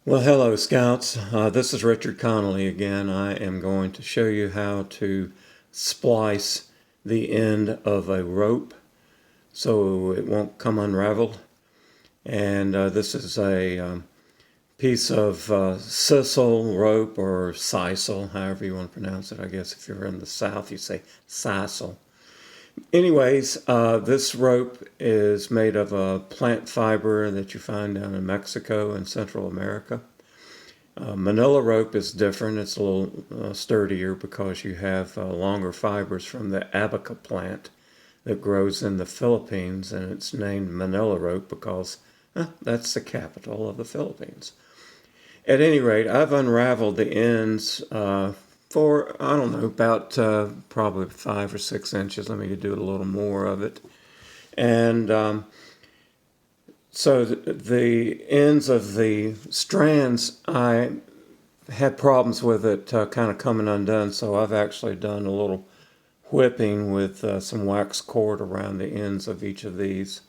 Well, hello, Scouts. This is Richard Connolly again. I am going to show you how to splice the end of a rope so it won't come unraveled. And this is a piece of sisal rope or sisal, however you want to pronounce it. I guess if you're in the South, you say sisal. Anyways, this rope is made of a plant fiber that you find down in Mexico and Central America. Manila rope is different. It's a little sturdier because you have longer fibers from the abaca plant that grows in the Philippines, and it's named Manila rope because that's the capital of the Philippines. At any rate, I've unraveled the ends for, I don't know, about probably 5 or 6 inches. Let me do a little more of it. And so the ends of the strands, I had problems with it kind of coming undone, so I've actually done a little whipping with some wax cord around the ends of each of these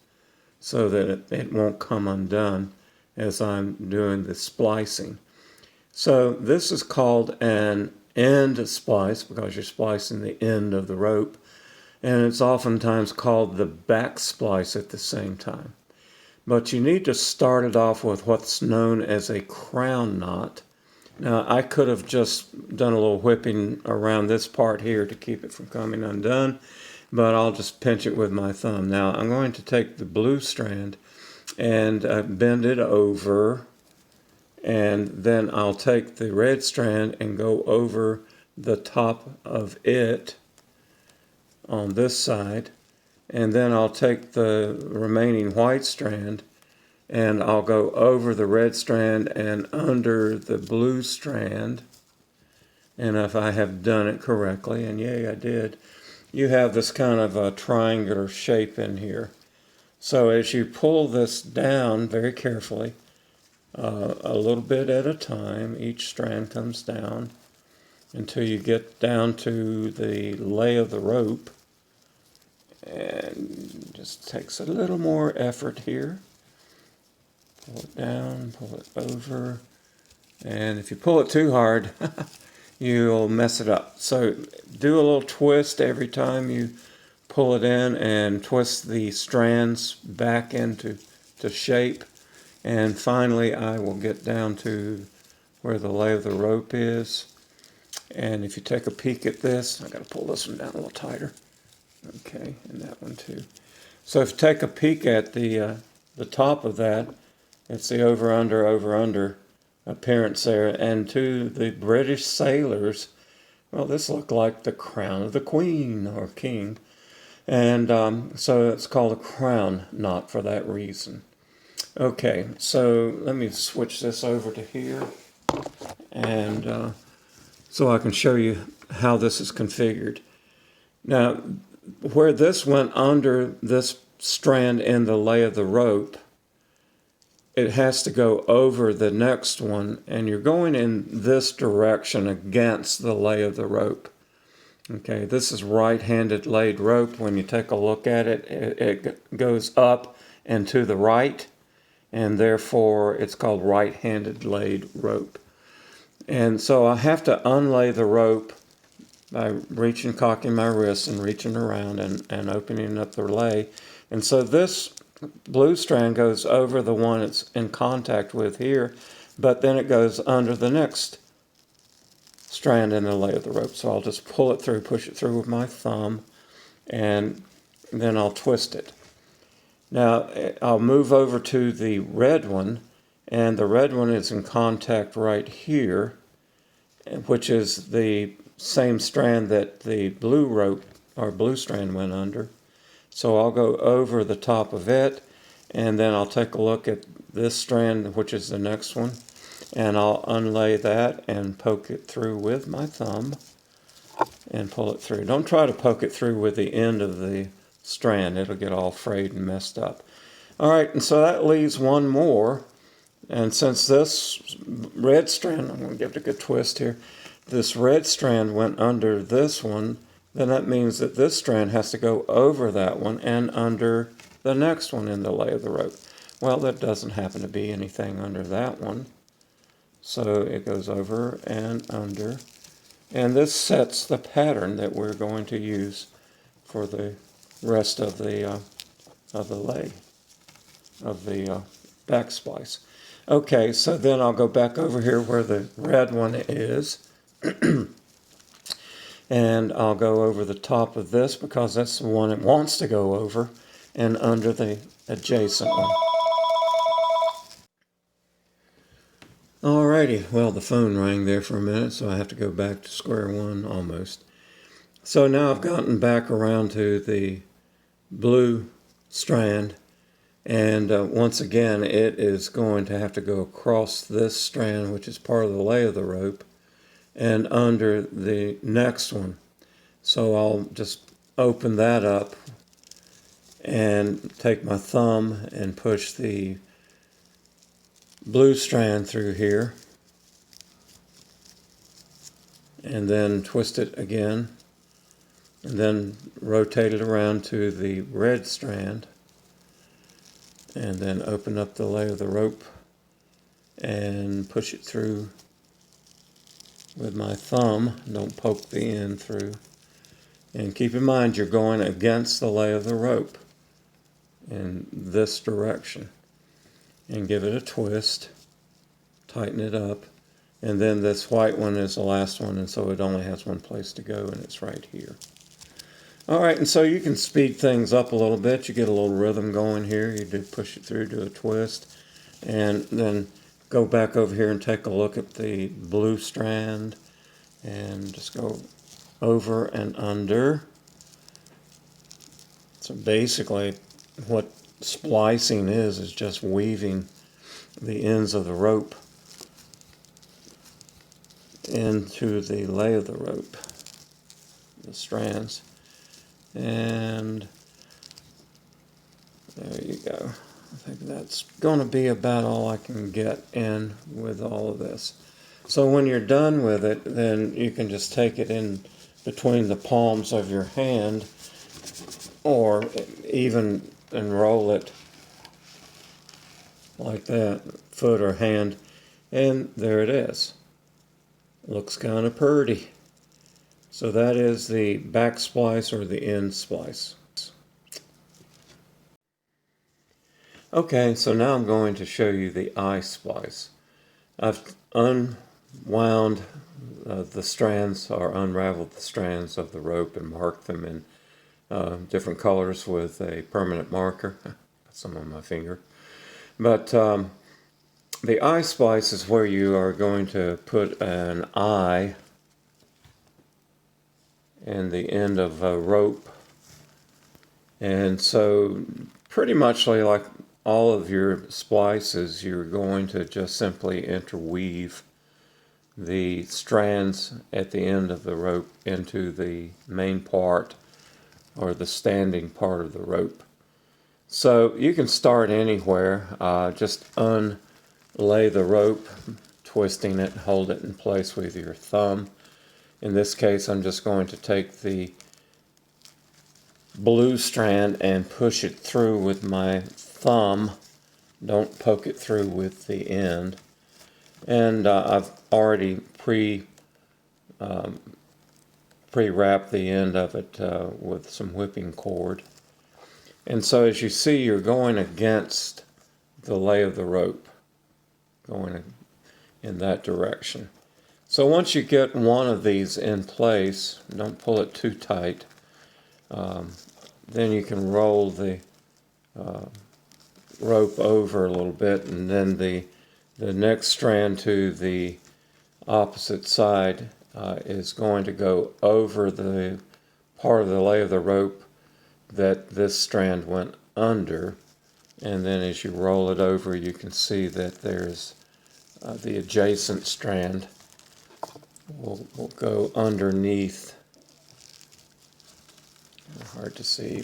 so that it won't come undone as I'm doing the splicing. So this is called an end splice because you're splicing the end of the rope, and it's oftentimes called the back splice at the same time. But you need to start it off with what's known as a crown knot. Now, I could have just done a little whipping around this part here to keep it from coming undone, but I'll just pinch it with my thumb. Now, I'm going to take the blue strand and bend it over, and then I'll take the red strand and go over the top of it on this side, and then I'll take the remaining white strand and I'll go over the red strand and under the blue strand. And if I have done it correctly, and yay, I did, you have this kind of a triangular shape in here. So as you pull this down very carefully, a little bit at a time, each strand comes down until you get down to the lay of the rope. And just takes a little more effort here. Pull it down, pull it over, and if you pull it too hard, you'll mess it up. So do a little twist every time you pull it in and twist the strands back into shape. And finally, I will get down to where the lay of the rope is. And if you take a peek at this, I got to pull this one down a little tighter. Okay, and that one too. So if you take a peek at the top of that, it's the over-under appearance there. And to the British sailors, well, this looked like the crown of the queen or king. And so it's called a crown knot for that reason. Okay, so let me switch this over to here. And so I can show you how this is configured. Now, where this went under this strand in the lay of the rope, it has to go over the next one, and you're going in this direction against the lay of the rope. Okay, this is right-handed laid rope. When you take a look at it, it goes up and to the right, and therefore it's called right-handed laid rope. And so I have to unlay the rope by cocking my wrists and reaching around and opening up the lay. And so this blue strand goes over the one it's in contact with here, but then it goes under the next strand in the lay of the rope. So I'll just pull it through, push it through with my thumb, and then I'll twist it. Now I'll move over to the red one, and the red one is in contact right here, which is the same strand that the blue rope or blue strand went under. So I'll go over the top of it, and then I'll take a look at this strand, which is the next one, and I'll unlay that and poke it through with my thumb and pull it through. Don't try to poke it through with the end of the strand. It'll get all frayed and messed up. All right, and so that leaves one more. And since this red strand, I'm going to give it a good twist here, this red strand went under this one, then that means that this strand has to go over that one and under the next one in the lay of the rope. Well, there doesn't happen to be anything under that one. So it goes over and under. And this sets the pattern that we're going to use for the rest of the lay, of the back splice. Okay, so then I'll go back over here where the red one is. And I'll go over the top of this because that's the one it wants to go over, and under the adjacent one. Alrighty, well, the phone rang there for a minute, so I have to go back to square one almost. So now I've gotten back around to the blue strand, and once again it is going to have to go across this strand, which is part of the lay of the rope, and under the next one. So I'll just open that up and take my thumb and push the blue strand through here, and then twist it again, and then rotate it around to the red strand, and then open up the lay of the rope and push it through with my thumb. Don't poke the end through. And keep in mind you're going against the lay of the rope in this direction. And give it a twist, tighten it up, and then this white one is the last one, and so it only has one place to go, and it's right here. Alright, and so you can speed things up a little bit. You get a little rhythm going here. You do push it through, do a twist, and then go back over here and take a look at the blue strand, and just go over and under. So basically what splicing is just weaving the ends of the rope into the lay of the rope, the strands. And there you go. I think that's going to be about all I can get in with all of this. So when you're done with it, then you can just take it in between the palms of your hand, or even enroll it like that, foot or hand, and there it is. Looks kind of pretty. So that is the back splice or the end splice. Okay, so now I'm going to show you the eye splice. I've unwound the strands, or unraveled the strands of the rope, and marked them in different colors with a permanent marker. Got some on my finger. But the eye splice is where you are going to put an eye in the end of a rope. And so pretty much like all of your splices, you're going to just simply interweave the strands at the end of the rope into the main part, or the standing part of the rope. So you can start anywhere. Just unlay the rope, twisting it, hold it in place with your thumb. In this case, I'm just going to take the blue strand and push it through with my thumb. Don't poke it through with the end. And I've already pre-wrapped the end of it with some whipping cord. And so as you see, you're going against the lay of the rope, going in that direction. So once you get one of these in place, don't pull it too tight, then you can roll the rope over a little bit, and then the next strand to the opposite side is going to go over the part of the lay of the rope that this strand went under, and then as you roll it over, you can see that there's the adjacent strand will go underneath. Hard to see.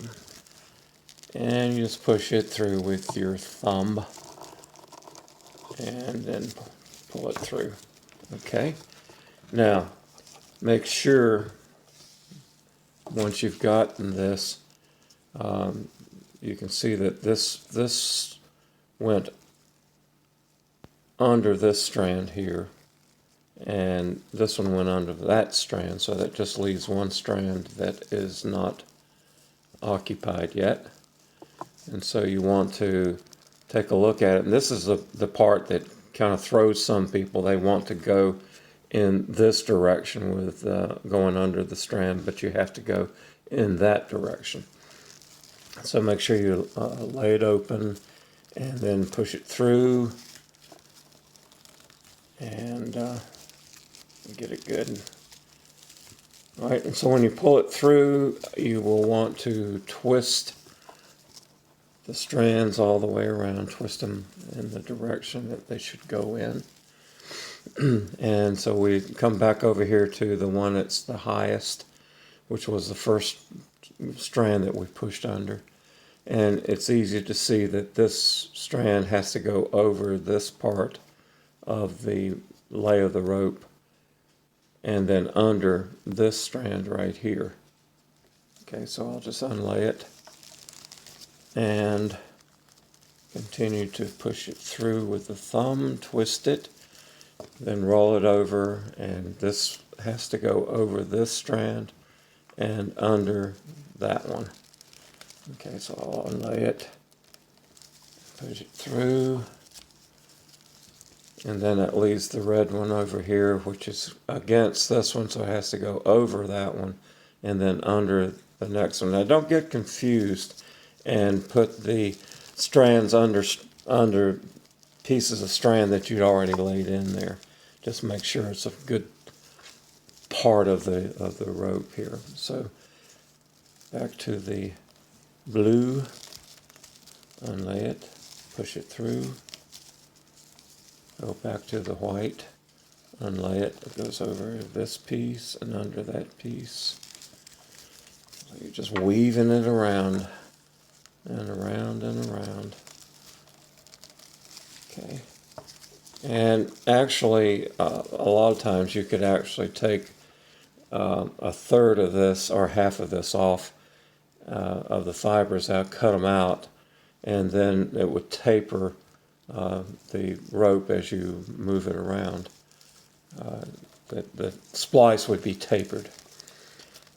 And you just push it through with your thumb and then pull it through. Okay. Now, make sure once you've gotten this, you can see that this went under this strand here, and this one went under that strand, so that just leaves one strand that is not occupied yet. And so you want to take a look at it. And this is the part that kind of throws some people. They want to go in this direction with going under the strand, but you have to go in that direction. So make sure you lay it open and then push it through and get it good. All right, and so when you pull it through, you will want to twist the strands all the way around, twist them in the direction that they should go in. And so we come back over here to the one that's the highest, which was the first strand that we pushed under. And it's easy to see that this strand has to go over this part of the lay of the rope and then under this strand right here. Okay, so I'll just unlay it and continue to push it through with the thumb, twist it, then roll it over, and this has to go over this strand and under that one. Okay, so I'll unlay it, push it through, and then that leaves the red one over here, which is against this one, so it has to go over that one and then under the next one. Now don't get confused and put the strands under pieces of strand that you'd already laid in there. Just make sure it's a good part of the rope here. So back to the blue, unlay it, push it through, go back to the white, unlay it, it goes over this piece and under that piece. So you're just weaving it around and around and around. Okay. And actually, a lot of times you could actually take a third of this or half of this off of the fibers out, cut them out, and then it would taper the rope as you move it around. The splice would be tapered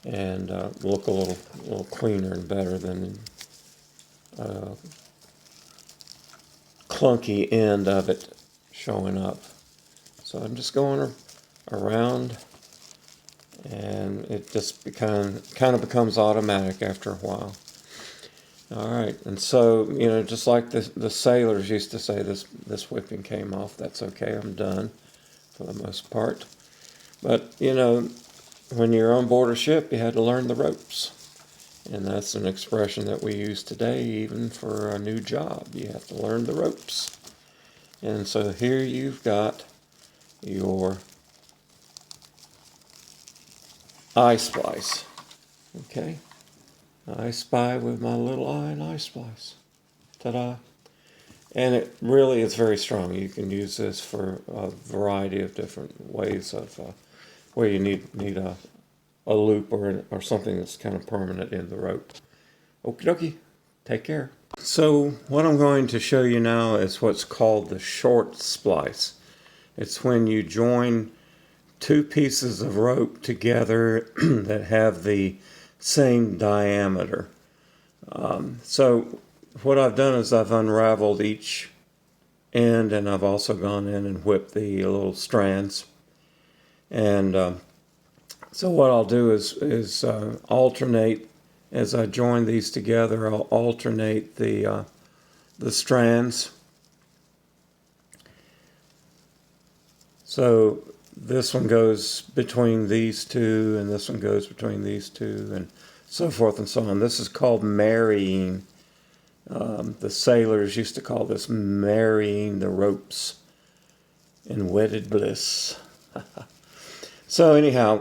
and look a little cleaner and better than clunky end of it showing up. So I'm just going around, and it just kind of becomes automatic after a while. All right, and so, you know, just like the sailors used to say, this whipping came off. That's okay, I'm done for the most part. But, you know, when you're on board a ship, you had to learn the ropes. And that's an expression that we use today, even for a new job. You have to learn the ropes. And so here you've got your eye splice. Okay? I spy with my little eye and eye splice. Ta-da! And it really is very strong. You can use this for a variety of different ways of where you need a loop or something that's kind of permanent in the rope. Okie dokie, take care. So what I'm going to show you now is what's called the short splice. It's when you join two pieces of rope together that have the same diameter. So what I've done is I've unraveled each end, and I've also gone in and whipped the little strands. And so what I'll do is alternate as I join these together. I'll alternate the strands. So this one goes between these two, and this one goes between these two, and so forth and so on. This is called marrying. The sailors used to call this marrying the ropes in wedded bliss. So anyhow,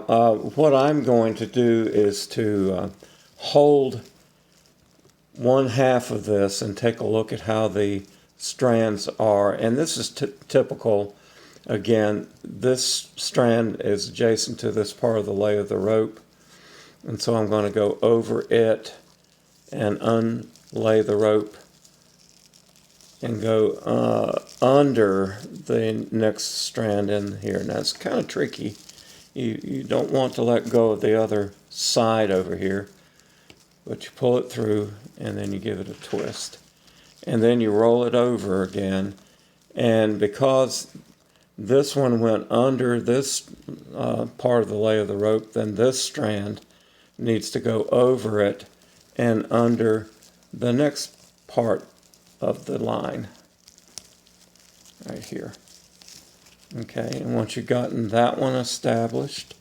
what I'm going to do is to hold one half of this and take a look at how the strands are. And this is typical. Again, this strand is adjacent to this part of the lay of the rope. And so I'm going to go over it and unlay the rope and go under the next strand in here. Now it's kind of tricky. You don't want to let go of the other side over here, but you pull it through and then you give it a twist. And then you roll it over again. And because this one went under this part of the lay of the rope, then this strand needs to go over it and under the next part of the line right here. Okay, and once you've gotten that one established,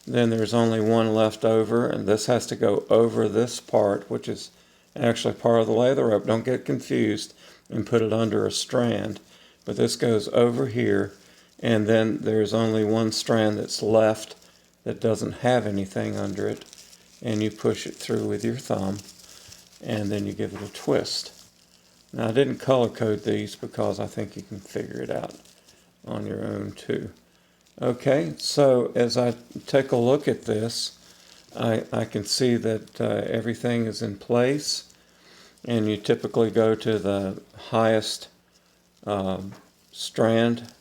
then there's only one left over, and this has to go over this part, which is actually part of the lay of the rope. Don't get confused and put it under a strand, but this goes over here, and then there's only one strand that's left that doesn't have anything under it, and you push it through with your thumb, and then you give it a twist. Now I didn't color code these because I think you can figure it out on your own too. Okay, so as I take a look at this, I can see that everything is in place, and you typically go to the highest strand,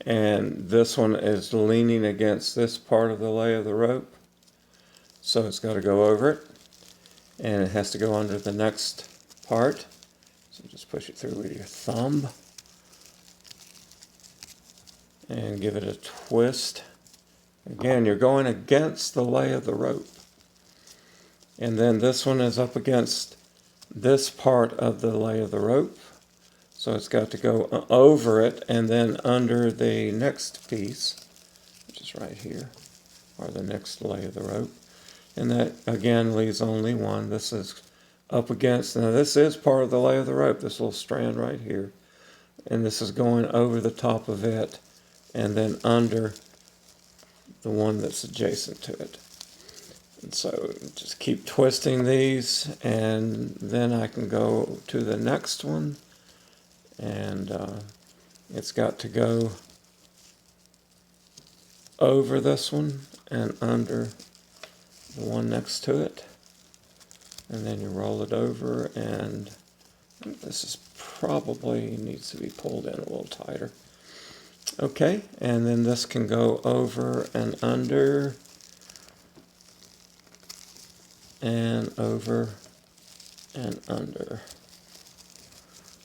and this one is leaning against this part of the lay of the rope, so it's got to go over it, and it has to go under the next part. So just push it through with your thumb and give it a twist. Again, you're going against the lay of the rope. And then this one is up against this part of the lay of the rope. So it's got to go over it and then under the next piece, which is right here, or the next lay of the rope. And that again leaves only one. This is up against, now this is part of the lay of the rope, this little strand right here. And this is going over the top of it and then under the one that's adjacent to it. And so just keep twisting these, and then I can go to the next one, and it's got to go over this one and under the one next to it, and then you roll it over, and this is probably needs to be pulled in a little tighter. Okay, and then this can go over and under and over and under.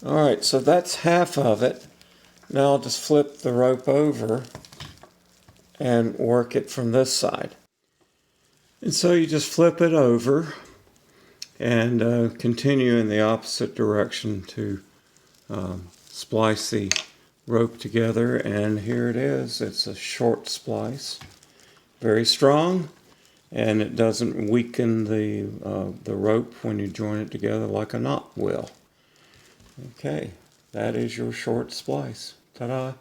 All right, so that's half of it. Now I'll just flip the rope over and work it from this side. And so you just flip it over and continue in the opposite direction to splice the rope together, and here it is. It's a short splice, very strong, and it doesn't weaken the rope when you join it together like a knot will. Okay, that is your short splice. Ta-da!